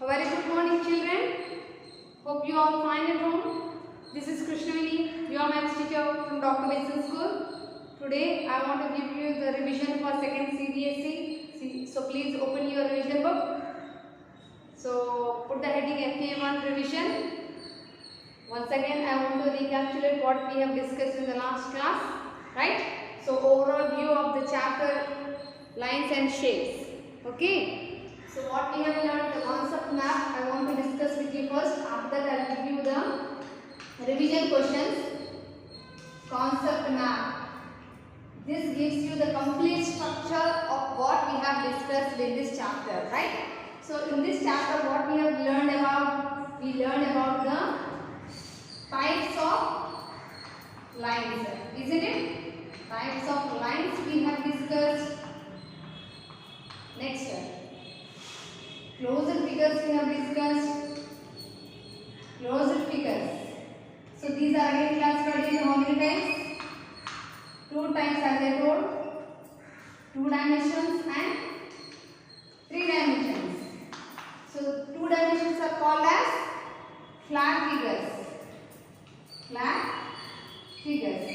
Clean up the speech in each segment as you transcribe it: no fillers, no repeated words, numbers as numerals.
A very good morning, children. Hope you all fine at home. This is Krishnavini, your maths teacher from Dr. Wilson School. Today, I want to give you the revision for second CBSE. So please open your revision book. So put the heading FA1 revision. Once again, I want to recapitulate what we have discussed in the last class, right? So overall view of the chapter lines and shapes. Okay. So what we have learned, the concept map, I want to discuss with you first. After that, I will give you the revision questions. Concept map. This gives you the complete structure of what we have discussed in this chapter, right? So in this chapter, what we have learned about, we learned about the types of lines, isn't it? Types of lines we have discussed. Next, closed figures we have discussed. Closed figures. So these are again classified into how many times? 2 times as I told. 2 dimensions and 3 dimensions. So 2 dimensions are called as flat figures. Flat figures.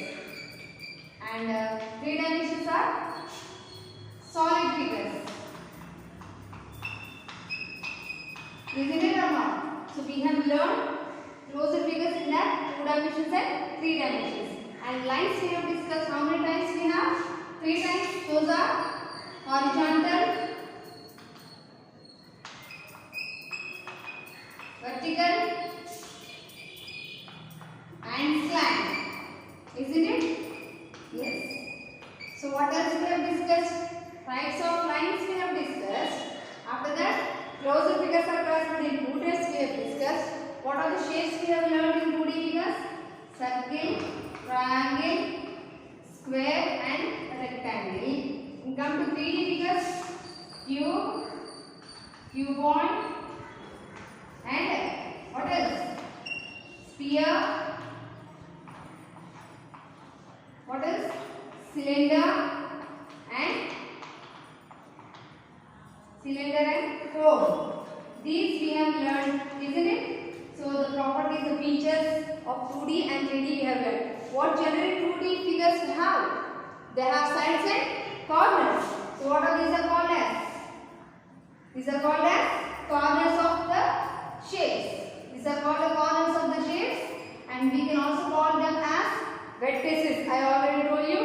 And 3 dimensions are solid figures. Isn't it or not? So we have learned closed figures in that 2 dimensions and 3 dimensions. And lines we have discussed how many times we have? 3 times. Those are horizontal, vertical and slant. Isn't it? Yes. So what else we have discussed? Types of lines we have discussed. After that, closed figures are classified in 2 types we have discussed. What are the shapes we have learned in 2D figures? Circle, triangle, square and rectangle. We come to 3D figures, cube, cuboid and what else? Sphere. What else? Cylinder and cone. These we have learned, isn't it? So the properties, the features of 2D and 3D we have learned. What generally 2D figures have? They have sides and corners. So what are these are called as? These are called as corners of the shapes. These are called the corners of the shapes, and we can also call them as vertices. I already told you,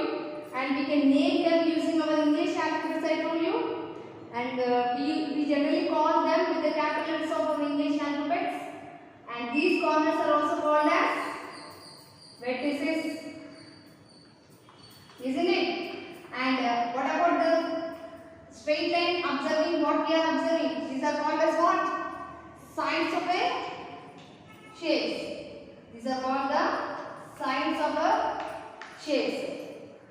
and we can name them using our English alphabets. I told you. And we generally call them with the capital letters of our English alphabets. And these corners are also called as vertices. Isn't it? And what about the straight line observing what we are observing? These are called as what? Sides of a shapes. These are called the sides of a shapes.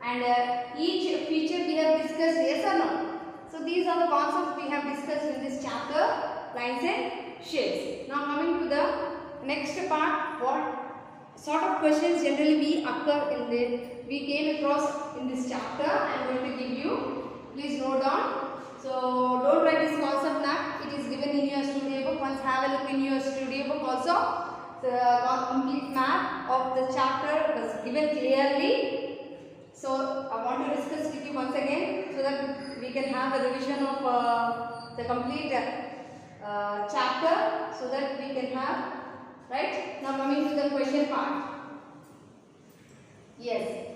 And each feature we have discussed, yes or no? So these are the concepts we have discussed in this chapter, lines and shapes. Now coming to the next part, what sort of questions generally we came across in this chapter. I am going to give you. Please note down. So don't write this concept map. It is given in your studio book. Once have a look in your studio book also. The complete map of the chapter was given clearly. So I want to discuss with you once again so that we can have a revision of the complete chapter, so that we can have, right? Now coming to the question part. Yes.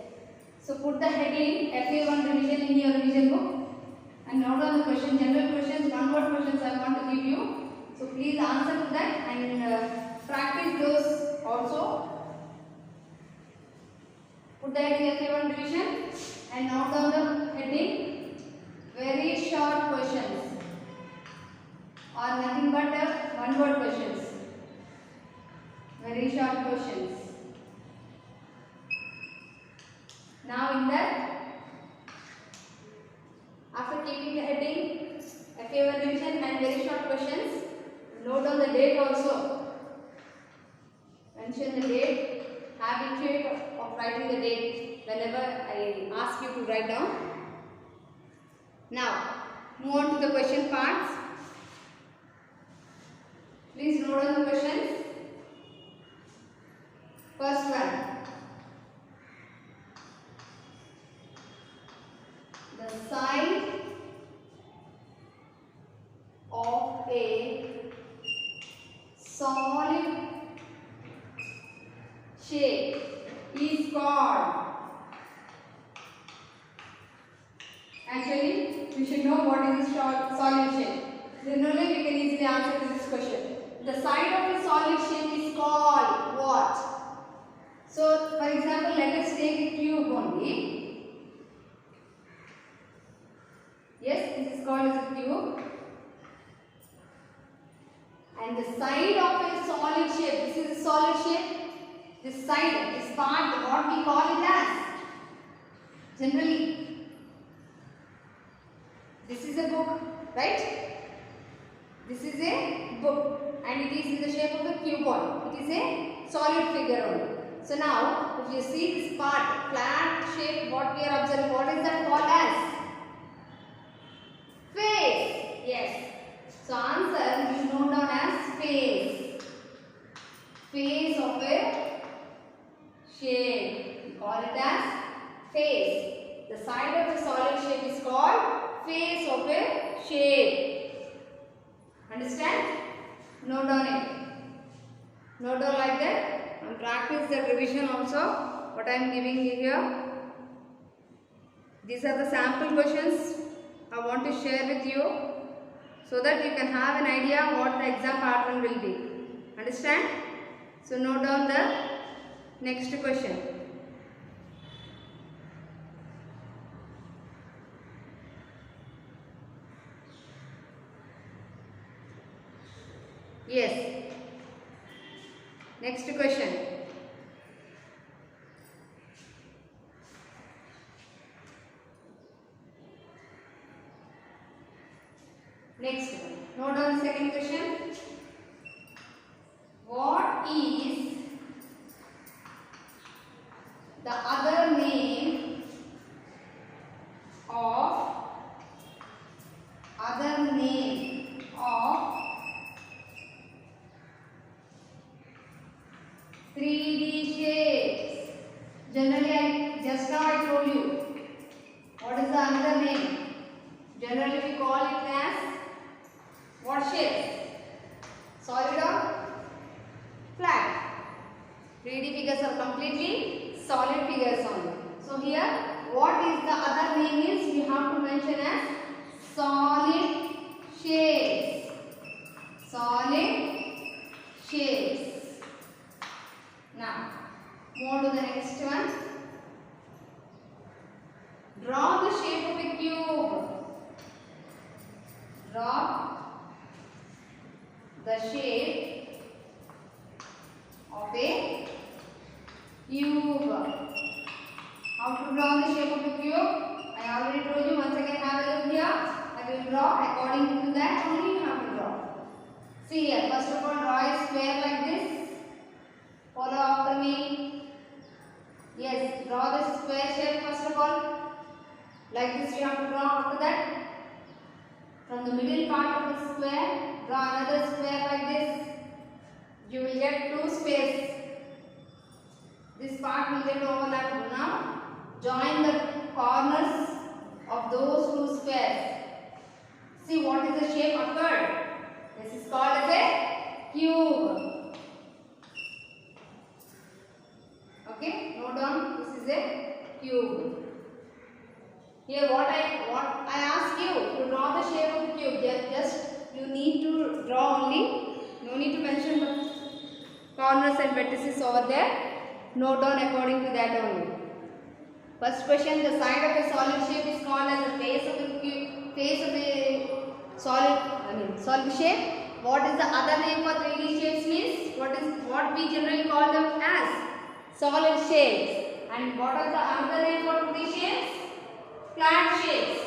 So put the heading FA1 revision in your revision book, and note down the question, general questions, one word questions I want to give you. So please answer to that and practice those also. Put the heading FA1 revision and note down the heading very short questions or nothing but one word questions. Very short questions. Now in that, after keeping the heading FA1 revision and very short questions, note down the date also. Mention the date. Habituate of writing the date whenever I ask you to write down. Now, move on to the question parts. note down the questions. First one. The side of a solid shape is called. Actually, we should know what is a solid shape. Generally, we can easily answer to this question. The side of a solid shape is called what? So, for example, let us take a cube only. Yes, this is called as a cube. And the side of a solid shape, this is a solid shape. This side, this part, what we call it as? Generally, this is a book, right? This is a book and it is in the shape of a cube only. It is a solid figure only. So now, if you see this part, flat shape, what we are observing, what is that called as? Face. Yes. So answer you should note down as face. Face of a shape. We call it as face. The side of a solid shape is called face of a shape. Understand? Note down it. Note down like that. And practice the revision also. What I am giving you here. These are the sample questions I want to share with you, so that you can have an idea what the exam pattern will be. Understand? So note down the next question. Yes. Next question. Next one. Note down the second question. What is the other name of 3D shapes? Generally, just now I told you. What is the another name? Generally, we call it as what shape? Solid or flat? 3D figures are completely solid figures only. So here, what is the other name is we have to mention as solid shapes. Solid shapes. Now, move to the next one. Draw the shape of a cube. Draw the shape of a cube. How to draw the shape of a cube? I already told you. Once again, have a look here. I will draw according to that only you have to draw. See here. First of all, draw a square like this. Follow after me. Yes, draw the square shape first of all. Like this you have to draw. After that, from the middle part of the square, draw another square like this. You will get two squares. This part will get overlapped. Now, join the corners of those two squares. See what is the shape occurred. This is called as a cube. Okay, note down. This is a cube. Here, what I ask you to draw the shape of the cube. Just you need to draw only. No need to mention the corners and vertices over there. Note down according to that only. First question: the side of a solid shape is called as the face of the cube. Face of a solid shape. What is the other name for 3D shapes? Means what we generally call them as solid shapes. And what are the other name for 2D shapes? Flat shapes.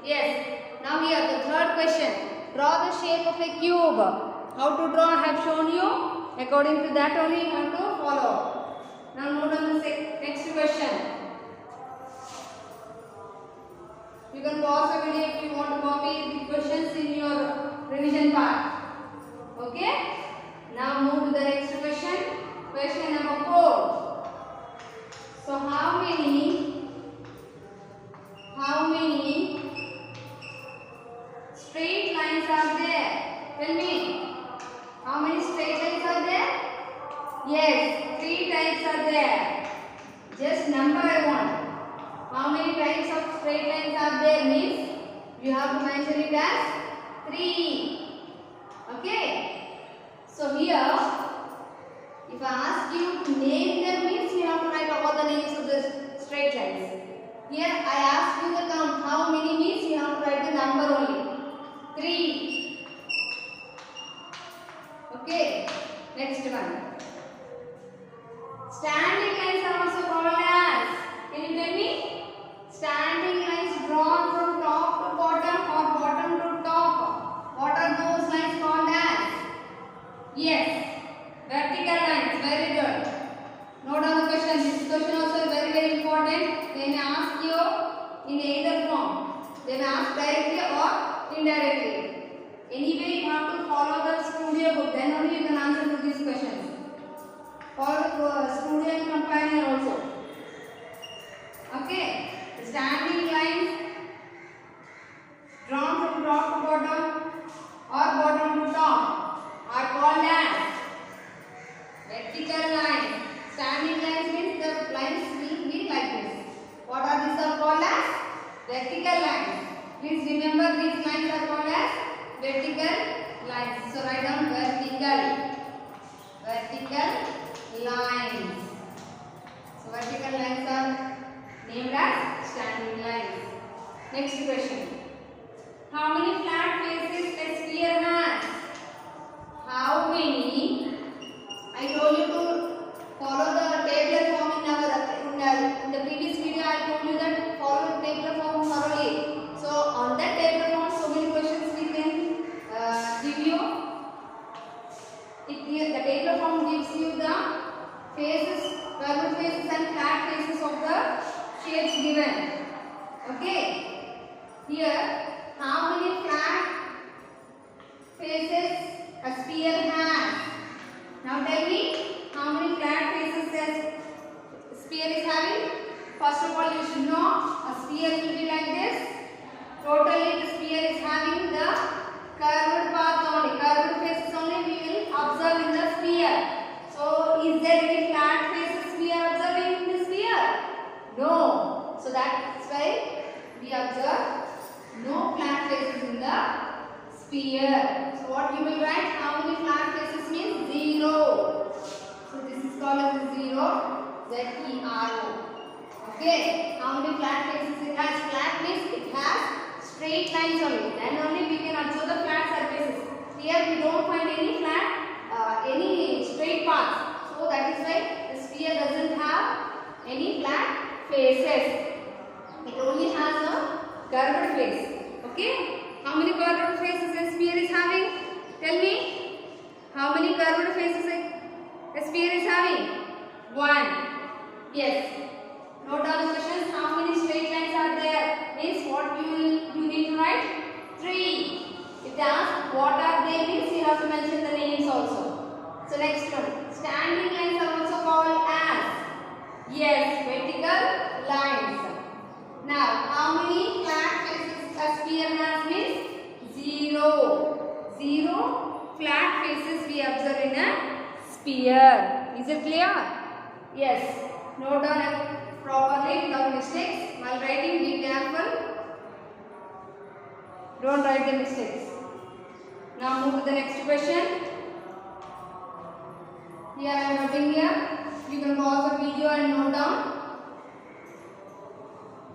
Yes. Now here the third question. Draw the shape of a cube. How to draw I have shown you. According to that only you have to follow. Now move on to the next question. You can pause the video if you want to copy the questions in your revision part. Okay. Now lines are there? Tell me. How many straight lines are there? Yes, 3 types are there. Just number I want. How many types of straight lines are there means you have to mention it as 3. Okay. So here, if I ask you to name them means you have to write all the names of the straight lines. Here I ask you the count. How many means you have to write the number only. 3. Okay. Next one. Standing lines are also called as. Can you tell me? Standing lines drawn from top to bottom or bottom to top. What are those lines called as? Yes. Vertical lines. Very good. Note down the question. This question also is very important. They may ask you in either form. They may ask directly or indirectly. Anyway, you have to follow the studio book. Then only you can answer to these questions. Follow the studio and companion also. Okay. The standing lines drawn from top to bottom or bottom to top are called as vertical lines. Standing lines means the lines will be like this. What are these are called as? Vertical lines. Please remember these lines are called as vertical lines. So write down vertical. Vertical lines. So vertical lines are named as standing lines. Next question. How many flat faces a sphere has? How many? I told you to follow the tabular form in the previous video. I told you that follow the tabular form thoroughly. So on that tabular form, so many questions we can give you. The tabular form gives you the faces, curved faces and flat faces of the shapes given. Okay. Here, how many flat faces a sphere has? Now tell me, how many flat faces a sphere is having? First of all, you should know a sphere will be like this. Totally, the sphere is having the curved path only, curved faces only we will observe in the sphere. So, is there any flat faces we are observing in the sphere? No. So, that's why we observe no flat faces in the sphere. So, what you will write? How many flat faces means 0. So, this is called as 0. Z-E-R-O. Okay. How many flat faces it has? Flat means it has straight lines only. Then only we can observe the flat surfaces. Here we don't find any flat, any straight paths. So that is why the sphere doesn't have any flat faces. It only has a curved face. Okay. How many curved faces a sphere is having? Tell me. How many curved faces a sphere is having? 1. Yes. Note down the questions. How many straight lines are there? Means what you need to write? 3. If they ask what are they means you have to mention the names also. So next one. Standing lines are also called as? Yes, vertical lines. Now, how many flat faces a sphere has means? 0. 0 flat faces we observe in a sphere. Is it clear? Yes. Note down it properly without mistakes. While writing, be careful. Don't write the mistakes. Now move to the next question. Here I am writing here. You can pause the video and note down.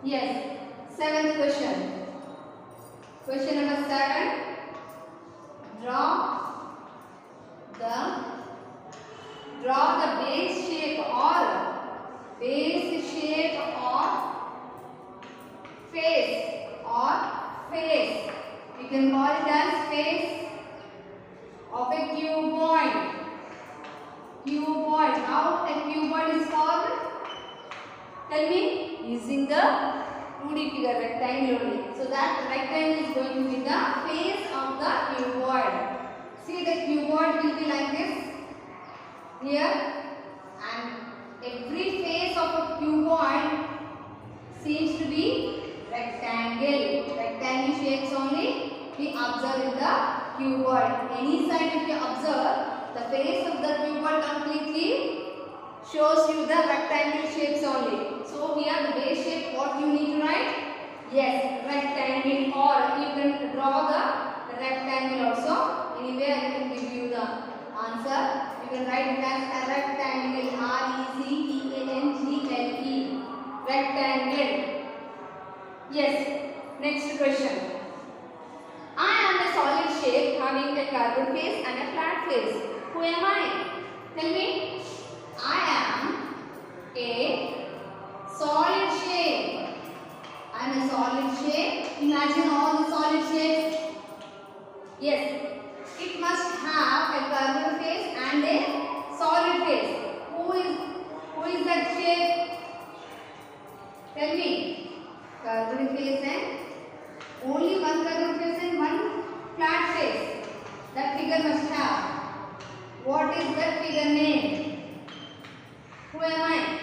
Yes. 7th question. Question number 7. Draw the base shape or face. You can call it as face of a cuboid. How a cuboid is called? Tell me. Using the 2D figure, rectangle only. So that rectangle is going to be the face of the cuboid. See, the cuboid will be like this here, and every face of a cuboid seems to be rectangle. Rectangle shapes only we observe observed in the cuboid. Any side if you observe, the face of the cuboid completely shows you the rectangle shapes only. So here the base shape, what you need to write? Yes, rectangle, or you can draw the rectangle also. Anyway, I can give you the answer. You can write it as a rectangle, R-E-C-T-A-N-G-L-E, rectangle. Yes, next question. I am a solid shape having a curved face and a flat face. Who am I? Tell me. I am a solid shape. I am a solid shape. Imagine all the solid shapes. Yes. It must have a curved face and a solid face. Who is that shape? Tell me. Curved face and only one curved face and one flat face. That figure must have. What is that figure name? Who am I?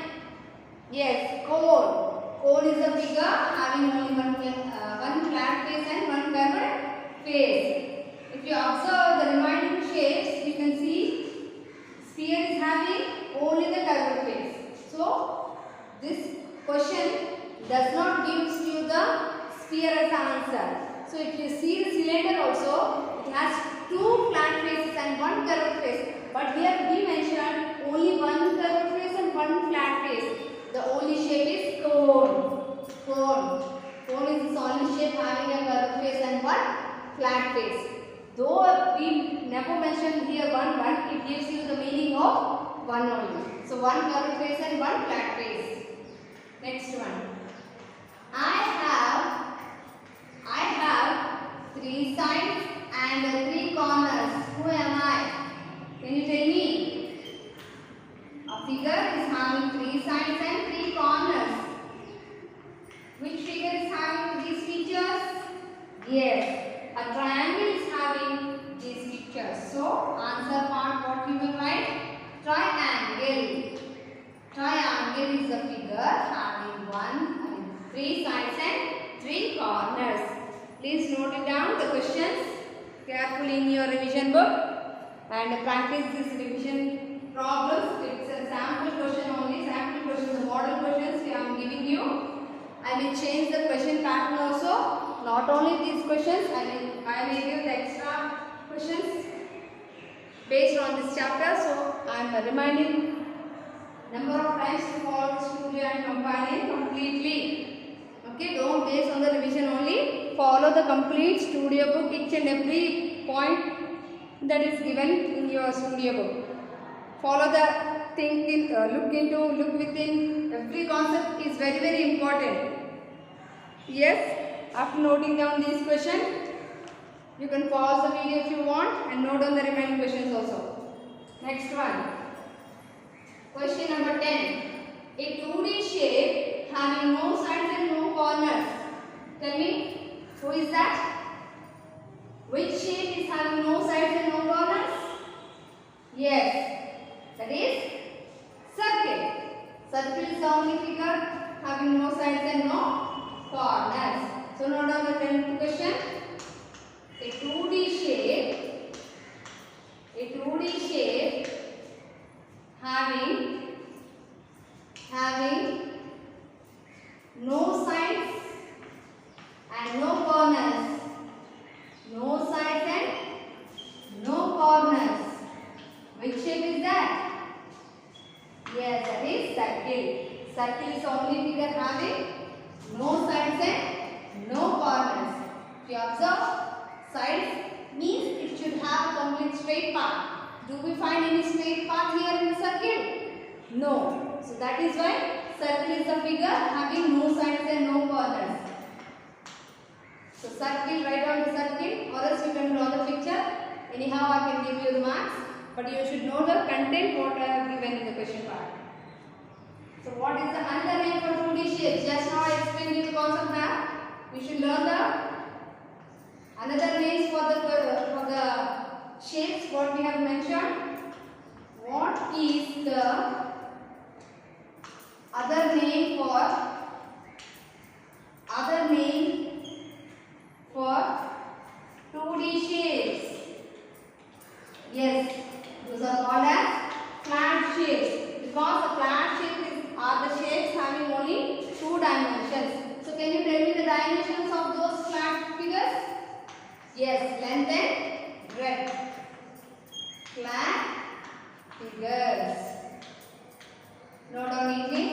Yes, cone. Cone is a figure having only one flat face and one curved face. If you observe the remaining shapes, you can see sphere is having only the curved face. So, this question does not give you the sphere as an answer. So, if you see the cylinder also, it has two flat faces and one curved face. But here we mentioned only one curved face and one flat face. The only shape is cone. Cone. Cone is a solid shape having a curved face and one flat face. Though we never mentioned here one, it gives you the meaning of one only. So one curved face and one flat face. Next one. I have three sides and three corners. Who am I? Can you tell me? A figure is having three sides and three corners. Which figure is having these features? Yes, a triangle is having these features. So, answer part what we will write? Triangle. Triangle is a figure having three sides and three corners. Please note it down, the questions carefully in your revision book and practice this revision problems. It's a sample question only, sample questions, the model questions I am giving you. I will change the question pattern also. Not only these questions, I will give the extra questions based on this chapter. So I am reminding number of times to follow the studio and companion completely. Okay, don't base on the revision only. Follow the complete studio book, each and every point that is given in your studio book. Follow the thinking, look within. Every concept is very, very important. Yes, after noting down these questions, you can pause the video if you want and note down the remaining questions also. Next one. Question number 10. A 2D shape having no sides and no corners. Tell me, who is that? Which shape is having no sides and no corners? Yes, that is circle. Circle is the only figure having no sides and no corners. So note down the 10th question. A 2D shape having no sides and no corners. No sides and no corners. Which shape is that? Yes, that is circle. Circle is the only figure having no sides and no corners. If you observe, sides means it should have a complete straight path. Do we find any straight path here in the circle? No. So that is why circle is the figure having no sides and no corners. So circle, write down the circle, or else you can draw the picture. Anyhow, I can give you the marks, but you should know the content what I have given in the question part. So what is the another name for 2D shapes? Just now I explained you the concept now. We should learn the another names for the shapes what we have mentioned. What is the other name for 2D Yes, length and breadth. Flat figures. Note down neatly.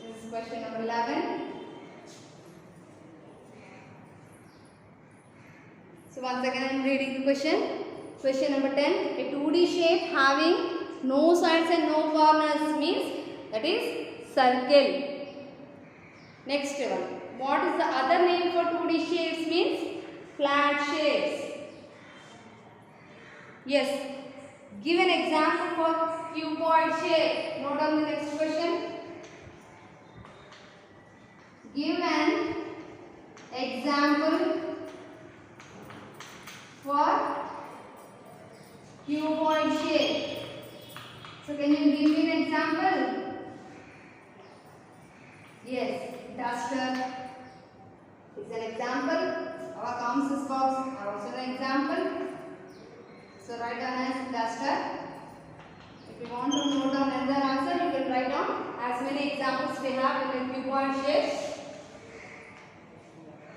This is question number 11. So once again I am reading the question. Question number 10. A 2D shape having no sides and no corners means that is circle. Next one. What is the other name for 2D shapes means flat shapes. Yes. Give an example for cuboid shape. Note down the next question. Give an example for cuboid shape. So can you give me an example? Yes, duster is an example. Our council box are also an example. So write down as duster. If you want to note down another answer, you can write down as many examples we have in the cuboid shapes.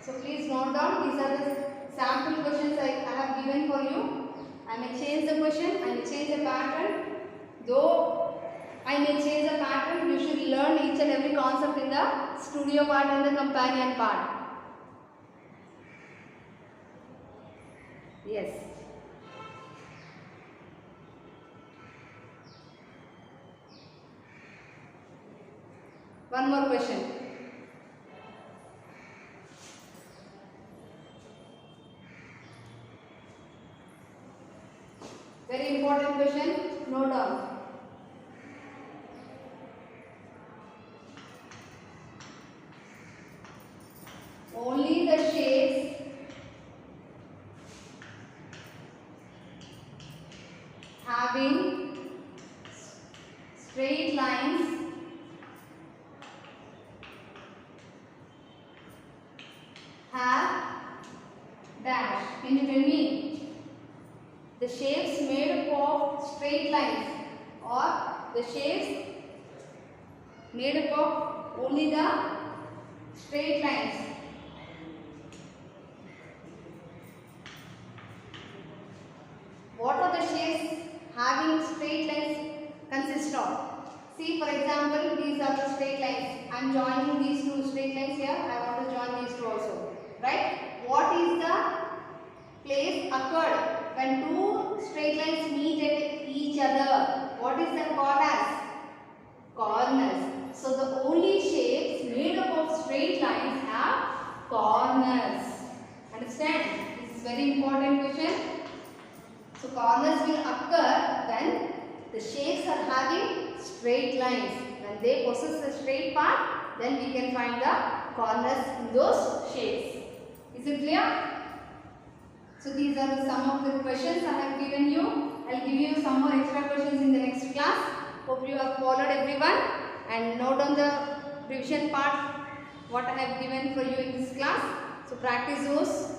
So please note down, these are the sample questions I have given for you. I may change the question, I may change the pattern. Though I may change the pattern, you should learn each and every concept in the studio part and the companion part. Yes. One more question. Very important question. Note down. Only the shapes having straight lines have dash. Can you tell me? The shapes made up of straight lines or the shapes made up of only the straight lines. What are the shapes having straight lines consist of? See, for example, these are the straight lines. I am joining these two straight lines here. I want to join these two also. Right? What is the place occurred when two straight lines meet at each other? What is that called as? Corners. So the only shapes made up of straight lines have corners. Understand? This is very important question. So corners will occur when the shapes are having straight lines. When they possess the straight part, then we can find the corners in those shapes. Is it clear? So these are some of the questions I have given you. I will give you some more extra questions in the next class. Hope you have followed everyone and note on the revision part what I have given for you in this class. So practice those.